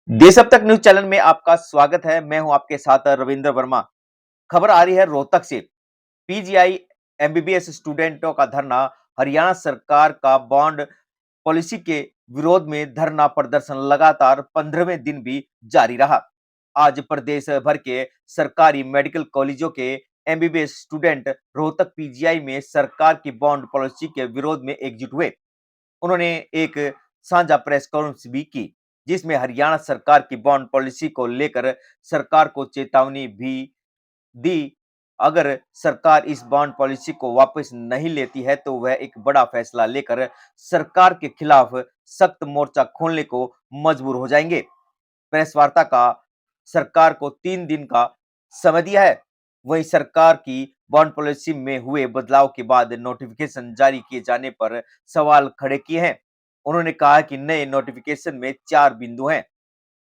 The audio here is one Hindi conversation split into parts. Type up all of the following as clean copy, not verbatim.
देश अब तक न्यूज चैनल में आपका स्वागत है। मैं हूं आपके साथ रविंद्र वर्मा। खबर आ रही है रोहतक से। पीजीआई एमबीबीएस स्टूडेंटों का धरना, हरियाणा सरकार का बॉन्ड पॉलिसी के विरोध में धरना प्रदर्शन लगातार 15वें दिन भी जारी रहा। आज प्रदेश भर के सरकारी मेडिकल कॉलेजों के एमबीबीएस स्टूडेंट रोहतक पीजीआई में सरकार की बॉन्ड पॉलिसी के विरोध में एकजुट हुए। उन्होंने एक साझा प्रेस कॉन्फ्रेंस भी की, जिसमें हरियाणा सरकार की बॉन्ड पॉलिसी को लेकर सरकार को चेतावनी भी दी। अगर सरकार इस बॉन्ड पॉलिसी को वापस नहीं लेती है तो वह एक बड़ा फैसला लेकर सरकार के खिलाफ सख्त मोर्चा खोलने को मजबूर हो जाएंगे। प्रेस वार्ता का सरकार को 3 दिन का समय दिया है। वहीं सरकार की बॉन्ड पॉलिसी में हुए बदलाव के बाद नोटिफिकेशन जारी किए जाने पर सवाल खड़े किए हैं। उन्होंने कहा कि नए नोटिफिकेशन में 4 बिंदु हैं,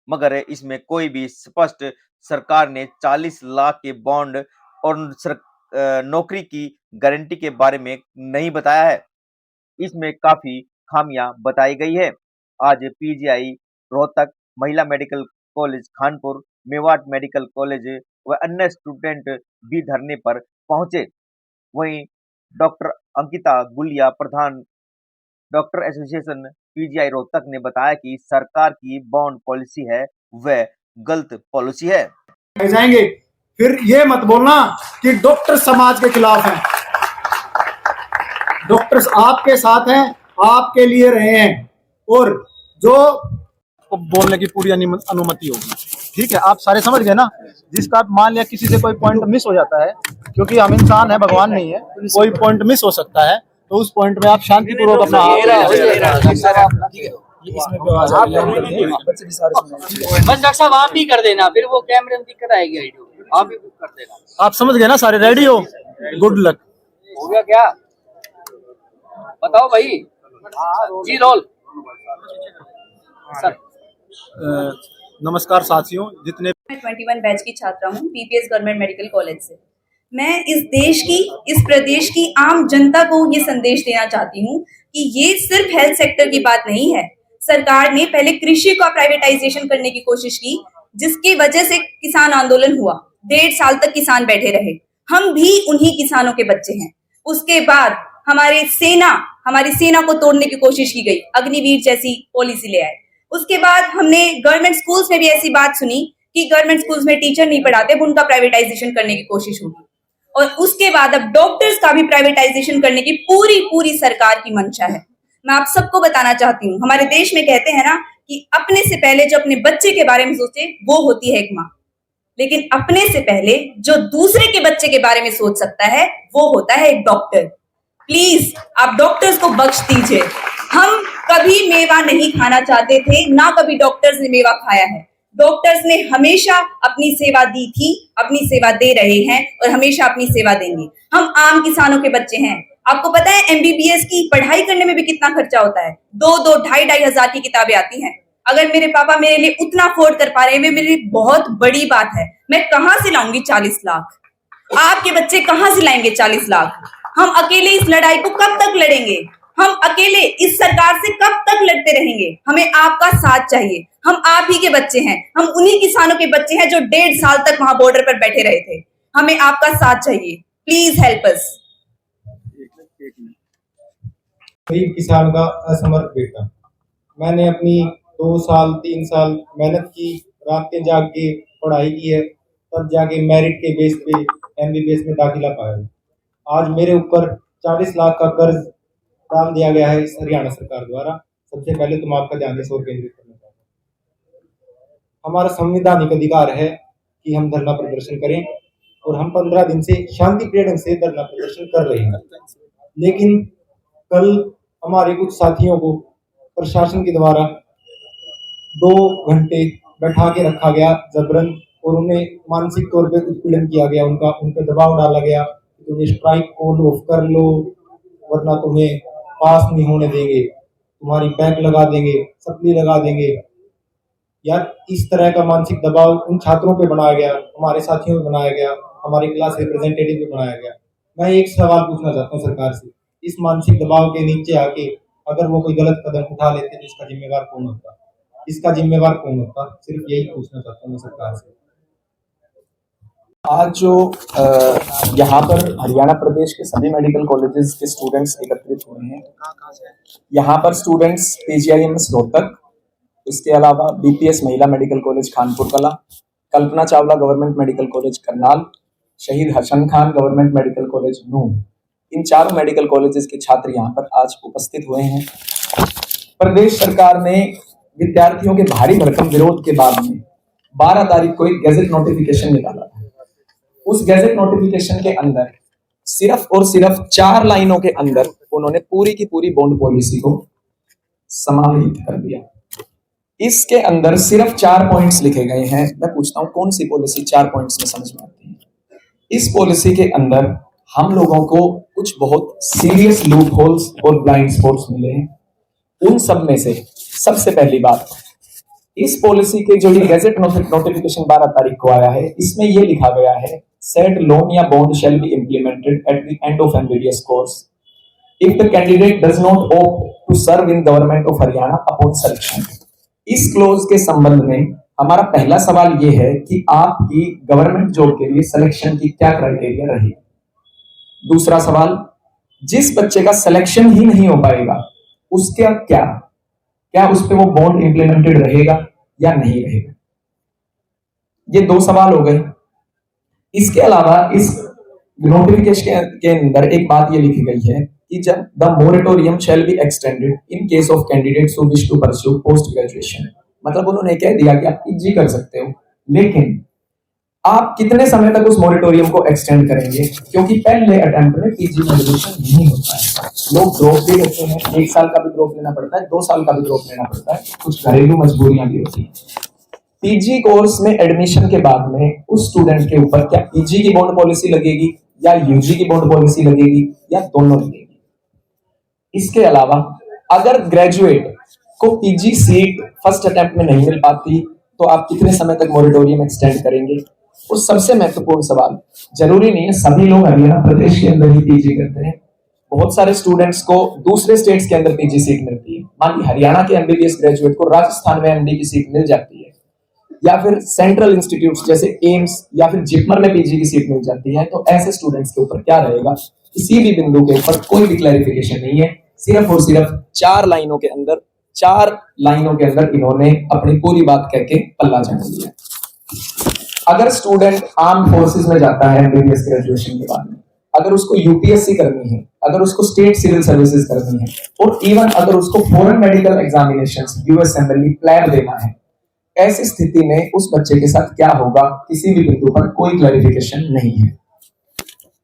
मगर इसमें कोई भी स्पष्ट सरकार ने 40 लाख के बॉन्ड और नौकरी की गारंटी के बारे में नहीं बताया है। इसमें काफी खामियां बताई गई है। आज पीजीआई रोहतक, महिला medical college Khanpur, Mewat medical college व अन्य स्टूडेंट भी धरने पर पहुंचे। वहीं डॉक्टर अंकिता गुलिया, प्रधान डॉक्टर एसोसिएशन पीजीआई रोहतक, ने बताया कि सरकार की बॉन्ड पॉलिसी है वह गलत पॉलिसी है। जाएंगे फिर ये मत बोलना कि डॉक्टर समाज के खिलाफ हैं। डॉक्टर्स आपके साथ हैं, आपके लिए रहे हैं और जो बोलने की पूरी अनुमति होगी। ठीक है, आप सारे समझ गए ना। जिसका मान लिया किसी से कोई पॉइंट मिस हो जाता है, क्योंकि हम इंसान है, भगवान नहीं है, कोई पॉइंट मिस हो सकता है, तो उस पॉइंट में आप शांतिपूर्वक अपना बस डॉक्टर साहब आप भी कर देना, फिर वो कैमरे में दिक्कत आएगी। आइडियो आप भी बुक कर देना। आप समझ गए ना, सारे रेडी हो। Good luck. हो गया क्या बताओ भाई जी। Role sir. नमस्कार साथियों, जितने मैं 21 बैच की छात्रा हूँ पीपीएस गवर्नमेंट मेडिकल कॉलेज से। मैं इस देश की, इस प्रदेश की आम जनता को ये संदेश देना चाहती हूँ कि ये सिर्फ हेल्थ सेक्टर की बात नहीं है। सरकार ने पहले कृषि का प्राइवेटाइजेशन करने की कोशिश की, जिसकी वजह से किसान आंदोलन हुआ। 1.5 साल तक किसान बैठे रहे। हम भी उन्हीं किसानों के बच्चे हैं। उसके बाद हमारी सेना को तोड़ने की कोशिश की गई, अग्निवीर जैसी पॉलिसी ले आए। उसके बाद हमने गवर्नमेंट स्कूल्स में भी ऐसी बात सुनी कि गवर्नमेंट स्कूल्स में टीचर नहीं पढ़ाते, उनका प्राइवेटाइजेशन करने की कोशिश होगी। और उसके बाद अब डॉक्टर्स का भी प्राइवेटाइजेशन करने की पूरी सरकार की मंशा है। मैं आप सबको बताना चाहती हूँ, हमारे देश में कहते हैं ना कि अपने से पहले जो अपने बच्चे के बारे में सोचे वो होती है एक माँ, लेकिन अपने से पहले जो दूसरे के बच्चे के बारे में सोच सकता है वो होता है एक डॉक्टर। प्लीज आप डॉक्टर्स को बख्श दीजिए। हम कभी मेवा नहीं खाना चाहते थे, ना कभी डॉक्टर्स ने मेवा खाया है। डॉक्टर्स ने हमेशा अपनी सेवा दी थी, अपनी सेवा दे रहे हैं और हमेशा अपनी सेवा देंगे। हम आम किसानों के बच्चे हैं। आपको पता है एमबीबीएस की पढ़ाई करने में भी कितना खर्चा होता है। 2-2, 2,500 हजार की किताबें आती हैं। अगर मेरे पापा मेरे लिए उतना अफोर्ड कर पा रहे हैं, मेरे लिए बहुत बड़ी बात है। मैं कहां से लाऊंगी 40 लाख? आपके बच्चे कहां से लाएंगे 40 लाख? हम अकेले इस लड़ाई को कब तक लड़ेंगे? हम अकेले इस सरकार से कब तक लड़ते रहेंगे? हमें आपका साथ चाहिए। हम आप ही के बच्चे हैं, हम उन्हीं किसानों के बच्चे हैं जो 1.5 साल तक वहां बॉर्डर पर बैठे रहे थे। हमें आपका साथ चाहिए। Please help us. किसान का असमर्थ बेटा, मैंने अपनी 2 साल 3 साल मेहनत की, रातें जाग के पढ़ाई की है, तब जाके मेरिट के बेस पे एमबीबीएस में दाखिला पाया। आज मेरे ऊपर 40 लाख का कर्ज डाल दिया गया है इस हरियाणा सरकार द्वारा। सबसे पहले तुम आपका ध्यान इस ओर केंद्रित करना चाहता हूँ। हमारा संवैधानिक अधिकार है कि हम धरना प्रदर्शन करें और हम 15 दिन से शांतिप्रिय ढंग से धरना प्रदर्शन कर रहे हैं। लेकिन कल हमारे कुछ साथियों को प्रशासन के द्वारा 2 घंटे बैठा के रखा गया जबरन, और उन्हें मानसिक तौर पे उत्पीड़न किया गया। उन पर दबाव डाला गया, तुम्हें स्ट्राइक कॉल ऑफ कर लो वरना तुम्हें पास नहीं होने देंगे, तुम्हारी बैक लगा देंगे, सप्ली लगा देंगे। यार, इस तरह का मानसिक दबाव उन छात्रों पे बनाया गया, हमारे साथियों पे बनाया गया, हमारे क्लास रिप्रेजेंटेटिव पे बनाया गया। मैं एक सवाल पूछना चाहता हूँ सरकार से, इस मानसिक दबाव के नीचे आके अगर वो कोई गलत कदम उठा लेते तो इसका जिम्मेवार कौन होता? इसका जिम्मेवार कौन होता? सिर्फ यही पूछना चाहता हूँ मैं सरकार से। आज जो यहाँ पर हरियाणा प्रदेश के सभी मेडिकल कॉलेजेस के स्टूडेंट्स एकत्रित हुए हैं। यहाँ पर स्टूडेंट्स PGIMS रोहतक, इसके अलावा BPS महिला medical college Khanpur Kalan, Kalpana Chawla government medical college Karnal, Shaheed Hasan Khan government medical college Nuh, इन चारों मेडिकल कॉलेजेस के छात्र यहाँ पर आज उपस्थित हुए हैं। प्रदेश सरकार ने विद्यार्थियों के भारी भरकम विरोध के बाद में 12 तारीख को एक गैजेट नोटिफिकेशन निकाला था। उस गैजेट नोटिफिकेशन के अंदर सिर्फ और सिर्फ 4 लाइनों के अंदर उन्होंने पूरी की पूरी बॉन्ड पॉलिसी को समाहित कर दिया। इसके अंदर सिर्फ 4 पॉइंट्स लिखे गए हैं। मैं पूछता हूं कौन सी पॉलिसी 4 पॉइंट्स में समझ में आती है? इस पॉलिसी के अंदर हम लोगों को कुछ बहुत सीरियस लूप होल्स और ब्लाइंड स्पॉट्स मिले हैं। उन सब में से सबसे पहली बात, इस पॉलिसी के जो ये गैजेट नोटिफिकेशन 12 तारीख को आया है, इसमें ये लिखा गया है said loan या bond shall be implemented at the end of MBBS course if the candidate does not opt to serve in government of Haryana upon selection। इस क्लोज के संबंध में हमारा पहला सवाल ये है कि आपकी गवर्नमेंट जॉब के लिए सिलेक्शन की क्या क्राइटेरिया रहेगी। दूसरा सवाल, जिस बच्चे का सिलेक्शन ही नहीं हो पाएगा उसका क्या उस पे वो बॉन्ड इंप्लीमेंटेड रहेगा या नहीं रहेगा? ये 2 सवाल हो गए। इसके अलावा इस नोटिफिकेशन के अंदर एक बात ये लिखी गई है कि जब the moratorium shall be extended in case of candidates who wish to pursue post graduation. मतलब उन्होंने कह दिया कि आप PG कर सकते हो, लेकिन आप कितने समय तक उस मोरेटोरियम को एक्सटेंड करेंगे? क्योंकि पहले अटेम्प्ट में PG में एडमिशन नहीं होता है, लोग ड्रॉप भी लेते हैं। 1 साल का भी ड्रॉप लेना पड़ता है, 2 साल का भी ड्रॉप लेना पड़ता है, कुछ घरेलू मजबूरियां भी होती है। PG कोर्स में एडमिशन के बाद में उस स्टूडेंट के ऊपर क्या PG की बॉन्ड पॉलिसी लगेगी या UG की बॉन्ड पॉलिसी लगेगी या दोनों लगेगी? इसके अलावा अगर ग्रेजुएट को PG सीट फर्स्ट अटेम्प्ट में नहीं मिल पाती तो आप कितने समय तक मोरेटोरियम एक्सटेंड करेंगे? और सबसे महत्वपूर्ण सवाल, जरूरी नहीं है सभी लोग हरियाणा प्रदेश के अंदर ही PG करते हैं। बहुत सारे स्टूडेंट्स को दूसरे स्टेट्स के अंदर PG सीट मिलती है। मान ली हरियाणा के MBBS ग्रेजुएट को राजस्थान में MD की सीट मिल जाती है, या फिर सेंट्रल इंस्टीट्यूट्स जैसे एम्स या फिर जिपमर में PG की सीट मिल जाती है, तो ऐसे स्टूडेंट्स के ऊपर क्या रहेगा? किसी भी बिंदु के ऊपर कोई भी क्लैरिफिकेशन नहीं है। सिर्फ और सिर्फ 4 लाइनों के अंदर इन्होंने अपनी पूरी बात कह के पल्ला झाड़ दिया। अगर स्टूडेंट आर्म फोर्सेस में जाता है MBBS ग्रेजुएशन के बाद में, अगर उसको UPSC करनी है, अगर उसको स्टेट सिविल सर्विसेज करनी है, और इवन अगर उसको foreign medical examinations USMLE PLAB देना है, ऐसी स्थिति में उस बच्चे के साथ क्या होगा? किसी भी बिंदु पर कोई क्लैरिफिकेशन नहीं है।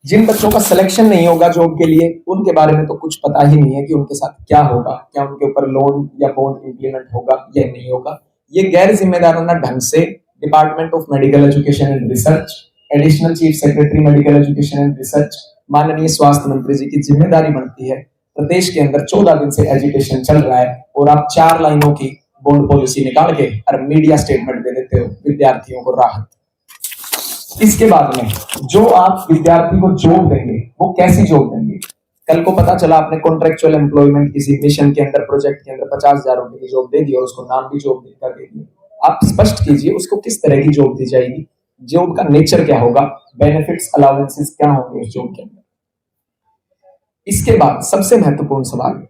जिन बच्चों का सिलेक्शन नहीं होगा जॉब के लिए, उनके बारे में तो कुछ पता ही नहीं है कि उनके साथ क्या होगा, क्या उनके ऊपर लोन या बॉन्ड इंप्लीमेंट होगा या नहीं होगा। ये गैर जिम्मेदाराना ढंग से department of medical education and research, additional chief secretary medical education and research, माननीय स्वास्थ्य मंत्री जी की जिम्मेदारी बनती है। प्रदेश के अंदर 14 दिन से एजुकेशन चल रहा है और आप 4 लाइनों की बॉन्ड पॉलिसी निकाल के और मीडिया स्टेटमेंट दे देते हो विद्यार्थियों को राहत। इसके बाद में जो आप विद्यार्थी को जॉब देंगे वो कैसी जॉब देंगे? कल को पता चला आपने कॉन्ट्रेक्चुअल एम्प्लॉयमेंट किसी मिशन के अंदर, प्रोजेक्ट के अंदर 50,000 रुपए की जॉब दे दी और उसको नाम भी जॉब देकर दे दिया। आप स्पष्ट कीजिए उसको किस तरह की जॉब दी जाएगी, जॉब का नेचर क्या होगा, बेनिफिट्स अलाउंसेस क्या होंगे उस जॉब के अंदर। इसके बाद सबसे महत्वपूर्ण सवाल,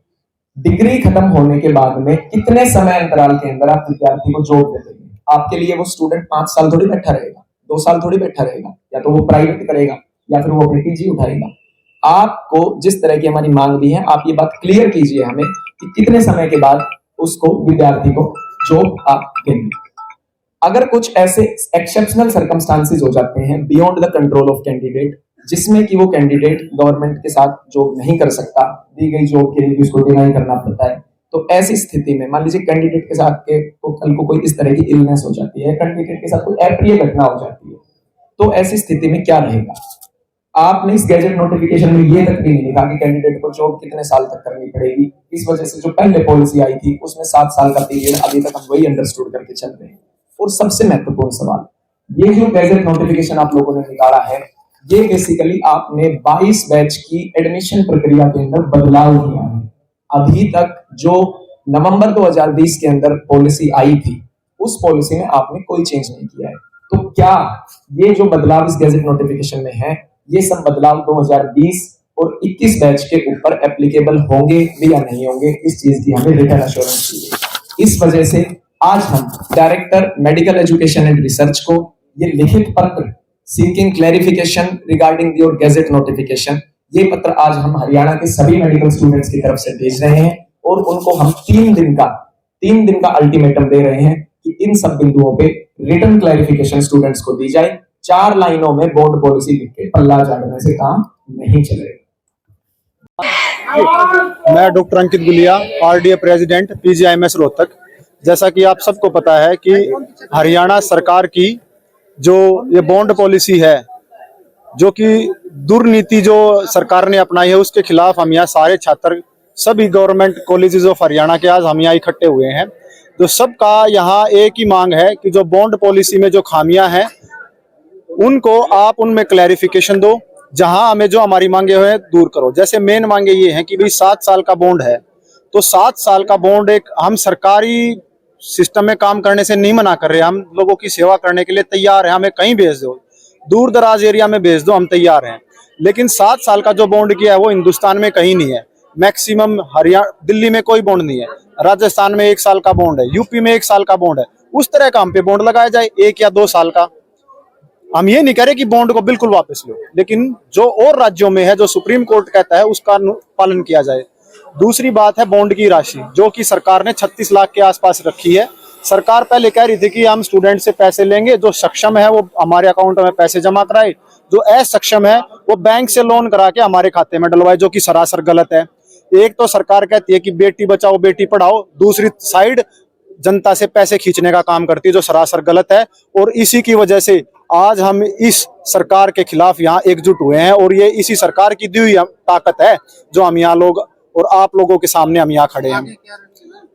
डिग्री खत्म होने के बाद में कितने समय अंतराल के अंदर आप विद्यार्थी को जॉब दे देंगे? आपके लिए वो स्टूडेंट 5 साल थोड़ी बैठा रहेगा, 2 साल थोड़ी बैठा रहेगा, या तो वो प्राइवेट करेगा या फिर वो अपनी PG उठाएगा। आपको जिस तरह की हमारी मांग भी है, आप ये बात क्लियर कीजिए हमें कि कितने समय के बाद उसको विद्यार्थी को जॉब आप देंगे। अगर कुछ ऐसे एक्सेप्शनल सर्कमस्टांसेस हो जाते हैं beyond the control of candidate, जिसमें कि वो कैंडिडेट गवर्नमेंट के साथ जॉब नहीं कर सकता, दी गई जॉब के लिए भी उसको डिनाई करना पड़ता है, तो ऐसी स्थिति में मान लीजिए कैंडिडेट के साथ कल को कोई इस तरह की इलनेस हो जाती है, कैंडिडेट के साथ कोई अप्रिय घटना हो जाती है, तो ऐसी स्थिति में क्या रहेगा? आपने इस गैजेट नोटिफिकेशन में ये तक भी नहीं लिखा कि कैंडिडेट को जॉब कितने साल तक करनी पड़ेगी। इस वजह से जो पहले पॉलिसी आई थी उसमें 7 साल का पीरियड, अभी तक हम वही अंडरस्टूड करके चल रहे हैं। और सबसे महत्वपूर्ण सवाल, ये जो गैजेट नोटिफिकेशन आप लोगों ने निकाला है, ये बेसिकली आपने 22 बैच की एडमिशन प्रक्रिया के अंदर बदलाव किया है। अभी तक जो नवंबर 2020 के अंदर पॉलिसी आई थी, उस पॉलिसी में आपने कोई चेंज नहीं किया है। तो क्या ये जो बदलाव इस गैजेट नोटिफिकेशन में है, ये सब बदलाव 2020 और 21 बैच के ऊपर एप्लीकेबल होंगे भी या नहीं होंगे, इस चीज की हमें रिटर्न एश्योरेंस चाहिए। इस वजह से आज हम director medical education and research को ये लिखित पत्र seeking clarification regarding your gadget notification, ये पत्र आज हम हरियाणा के सभी मेडिकल स्टूडेंट्स की तरफ से भेज रहे हैं और उनको हम 3 दिन का अल्टीमेटम दे रहे हैं कि इन सब बिंदुओं पे रिटर्न क्लैरिफिकेशन स्टूडेंट्स को दी जाए। 4 लाइनों में बोर्ड पॉलिसी लिख के पल्ला झाड़ने से काम नहीं चलेगा। मैं doctor Ankit Gulia, RDA president PGIMS Rohtak. जैसा कि आप सबको पता है कि हरियाणा सरकार की जो ये बॉन्ड पॉलिसी है, जो कि दुर्नीति जो सरकार ने अपनाई है, उसके खिलाफ हम यहाँ सारे छात्र सभी गवर्नमेंट कॉलेजेस ऑफ हरियाणा के आज हम यहाँ इकट्ठे हुए हैं। तो सबका यहाँ एक ही मांग है कि जो बॉन्ड पॉलिसी में जो खामियां हैं उनको आप उनमें क्लैरिफिकेशन दो, जहां हमें जो हमारी मांगे हुए दूर करो। जैसे मेन मांगे ये हैं कि भाई 7 साल का बॉन्ड है, तो 7 साल का बॉन्ड एक हम सरकारी सिस्टम में काम करने से नहीं मना कर रहे, हम लोगों की सेवा करने के लिए तैयार हैं। हमें कहीं भेज दो, दूर दराज एरिया में भेज दो, हम तैयार हैं। लेकिन 7 साल का जो बॉन्ड किया है वो हिंदुस्तान में कहीं नहीं है। मैक्सिमम हरियाणा, दिल्ली में कोई बॉन्ड नहीं है, राजस्थान में 1 साल का बॉन्ड है, यूपी में 1 साल का बॉन्ड है। उस तरह का हम पे बॉन्ड लगाया जाए 1 या 2 साल का। हम ये नहीं कह रहे कि बॉन्ड को बिल्कुल वापस लो, लेकिन जो और राज्यों में है, जो सुप्रीम कोर्ट कहता है, उसका पालन किया जाए। दूसरी बात है बॉन्ड की राशि, जो कि सरकार ने 36 लाख के आसपास रखी है। सरकार पहले कह रही थी कि हम स्टूडेंट से पैसे लेंगे, जो सक्षम है वो हमारे अकाउंट में पैसे जमा कराए, जो असक्षम है वो बैंक से लोन करा के हमारे खाते में डलवाए, जो कि सरासर गलत है। एक तो सरकार कहती है कि बेटी बचाओ बेटी पढ़ाओ, दूसरी साइड जनता से पैसे खींचने का काम करती है, जो सरासर गलत है। और इसी की वजह से आज हम इस सरकार के खिलाफ यहाँ एकजुट हुए हैं, और ये इसी सरकार की दी हुई ताकत है जो हम यहाँ लोग और आप लोगों के सामने हम यहाँ खड़े हैं।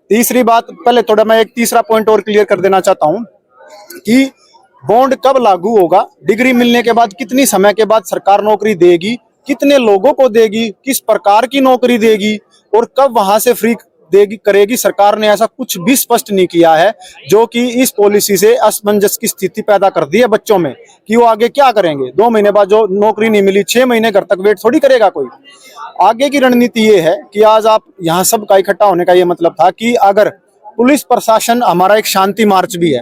तीसरी बात, पहले थोड़ा मैं एक तीसरा पॉइंट और क्लियर कर देना चाहता हूँ कि बॉन्ड कब लागू होगा, डिग्री मिलने के बाद कितनी समय के बाद सरकार नौकरी देगी, कितने लोगों को देगी, किस प्रकार की नौकरी देगी, और कब वहां से फ्री देगी करेगी, सरकार ने ऐसा कुछ भी स्पष्ट नहीं किया है, जो कि इस पॉलिसी से असमंजस की स्थिति पैदा कर दी है बच्चों में कि वो आगे क्या करेंगे। 2 महीने बाद जो नौकरी नहीं मिली, 6 महीने घर तक वेट थोड़ी करेगा कोई। आगे की रणनीति ये है कि आज आप यहाँ सबका इकट्ठा होने का ये मतलब था कि अगर पुलिस प्रशासन, हमारा एक शांति मार्च भी है,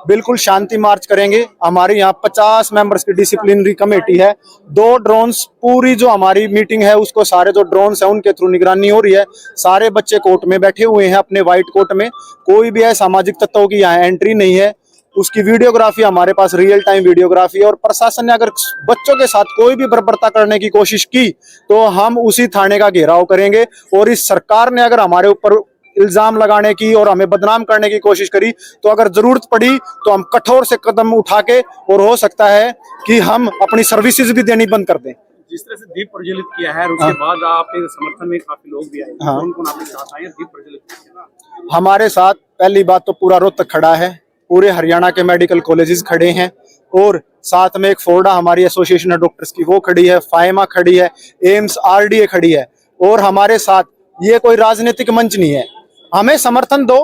बिल्कुल शांति मार्च करेंगे। हमारे यहाँ 50 मेंबर्स की डिसिप्लिनरी कमेटी है, 2 ड्रोन्स, पूरी जो हमारी मीटिंग है उसको सारे जो ड्रोन्स हैं उनके थ्रू निगरानी हो रही है। सारे बच्चे कोर्ट में बैठे हुए हैं अपने व्हाइट कोर्ट में, कोई भी असामाजिक तत्वों की यहाँ एंट्री नहीं है। उसकी वीडियोग्राफी हमारे पास रियल टाइम वीडियोग्राफी है, और प्रशासन ने अगर बच्चों के साथ कोई भी बर्बरता करने की कोशिश की तो हम उसी थाने का घेराव करेंगे। और इस सरकार ने अगर हमारे ऊपर इल्जाम लगाने की और हमें बदनाम करने की कोशिश करी तो अगर जरूरत पड़ी तो हम कठोर से कदम उठा के, और हो सकता है कि हम अपनी सर्विसेज भी देनी बंद कर दें। जिस तरह से दीप प्रज्वलित किया है, और उसके बाद आपके समर्थन में काफी लोग भी आए, कौन-कौन आपके साथ आए दीप प्रज्वलित किया? हमारे साथ पहली बात तो पूरा रोहतक खड़ा है, पूरे हरियाणा के मेडिकल कॉलेजेस खड़े हैं, और साथ में एक फोर्डा हमारी एसोसिएशन है डॉक्टर्स की, वो खड़ी है, फाइमा खड़ी है, एम्स आरडीए खड़ी है। और हमारे साथ ये कोई राजनीतिक मंच नहीं है। हमें समर्थन दो,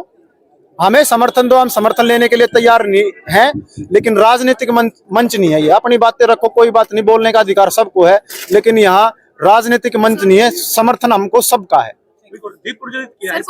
हम समर्थन लेने के लिए तैयार नहीं हैं, लेकिन राजनीतिक मंच नहीं है ये। अपनी बातें रखो, कोई बात नहीं, बोलने का अधिकार सबको है, लेकिन यहाँ राजनीतिक मंच नहीं है। समर्थन हमको सबका है। दीप प्रज्वलित किया है।